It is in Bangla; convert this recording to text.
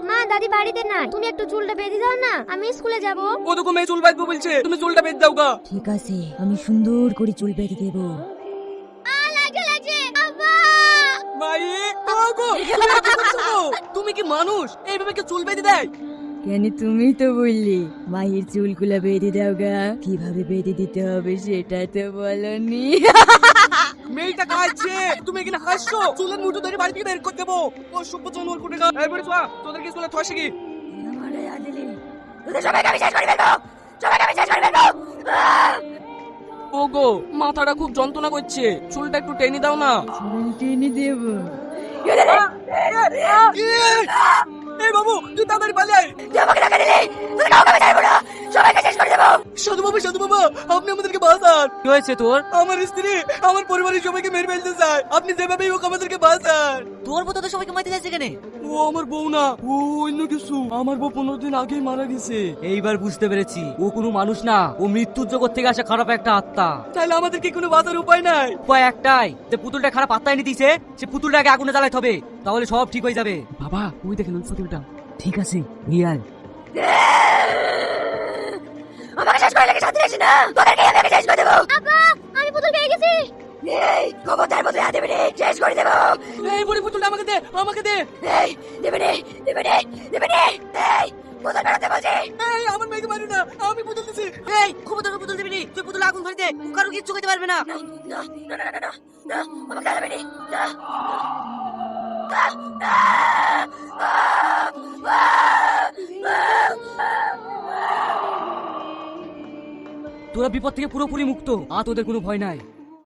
মা দাদি বাড়িতে নাই, তুমি একটু চুলটা বেঁধে দাও না, আমি স্কুলে যাব। ও তো মেয়ে চুল বাঁধবো বলছে, তুমি চুলটা বেঁধে দাও গা। ঠিক আছে, আমি সুন্দর করে চুল বেঁধে দেবো। মাই ওগো, তুমি কি করছো গো? তুমি কি মানুষ এইভাবে কি চুল বেঁধে দেয়? কেন, তুমি তো বললি মায়ের চুলগুলো বেঁধে দাও গা, কিভাবে বেঁধে দিতে হবে সেটা তো বলনি। মেয়েটা কাঁদছে, তুমি এখানে হাসছো? চুলের মুঠো ধরে বাড়ি থেকে বের করে দেবো। ও সভ্য জন্মর কোটে গা। এই বড় সোয়া, তোদেরকে স্কুলে থসে কি? ওগো, মাথাটা খুব যন্ত্রণা করছে, চুলটা একটু টেনে দাও না। চুল টেনে দেবো? এই বাবু, তুই তাড়াতাড়ি পালিয়ে আয়। সাধু বাবু, সাধু বাবা, আপনি আমাদেরকে বাঁচান। কি হয়েছে তোর? আমার স্ত্রী আমার পরিবারের সবাইকে মেরে ফেলতে চায়, আপনি যেভাবে হোক আমাদেরকে বাঁচান। তোর মতো তো সবাইকে মারতে যাচ্ছে কেন? ও আমার বউ না, ও অন্য কিছু। আমার বউ 15 দিন আগেই মারা গেছে। এইবার বুঝতে পেরেছি, ও কোনো মানুষ না, ও মৃত্যুর জগৎ থেকে আসা খারাপ একটা আত্মা। তাহলে আমাদের কি কোনো বাঁচার উপায় নাই? উপায় একটাই, যে পুতুলটা খারাপ আত্মা এনে দিয়েছে, সে পুতুলটাকে আগুনে জ্বালাতে হবে, তাহলে সব ঠিক হয়ে যাবে। বাবা, ওই দেখেন ওই পুতুলটা। ঠিক আছে, নিয়ে আয়। আমাকে শেষ করে লেগে সাথে আসি না, তোদেরকে আমি শেষ করে দেবো। আপা, আমি পুতুল পেয়ে গেছি। এই খবরদার মতো হাতে বেড়ে শেষ করে দেবো। এই বড় পুতুলটা আমাকে দে, আমাকে দে। এই দেবে নে, দেবে নে, দেবে নে। এই পুতুল বেড়াতে বলছে। এই আমার মেয়েকে মারো না, আমি পুতুল দিছি। এই খবরদার পুতুল দিবি নি, তুই পুতুল আগুন ধরে দে, কারো কিচ্ছু করতে পারবে না। না না না না না না, আমাকে দেবে নি। না তোরা বিপদ থেকে পুরোপুরি মুক্ত, আর তোদের কোনো ভয় নাই।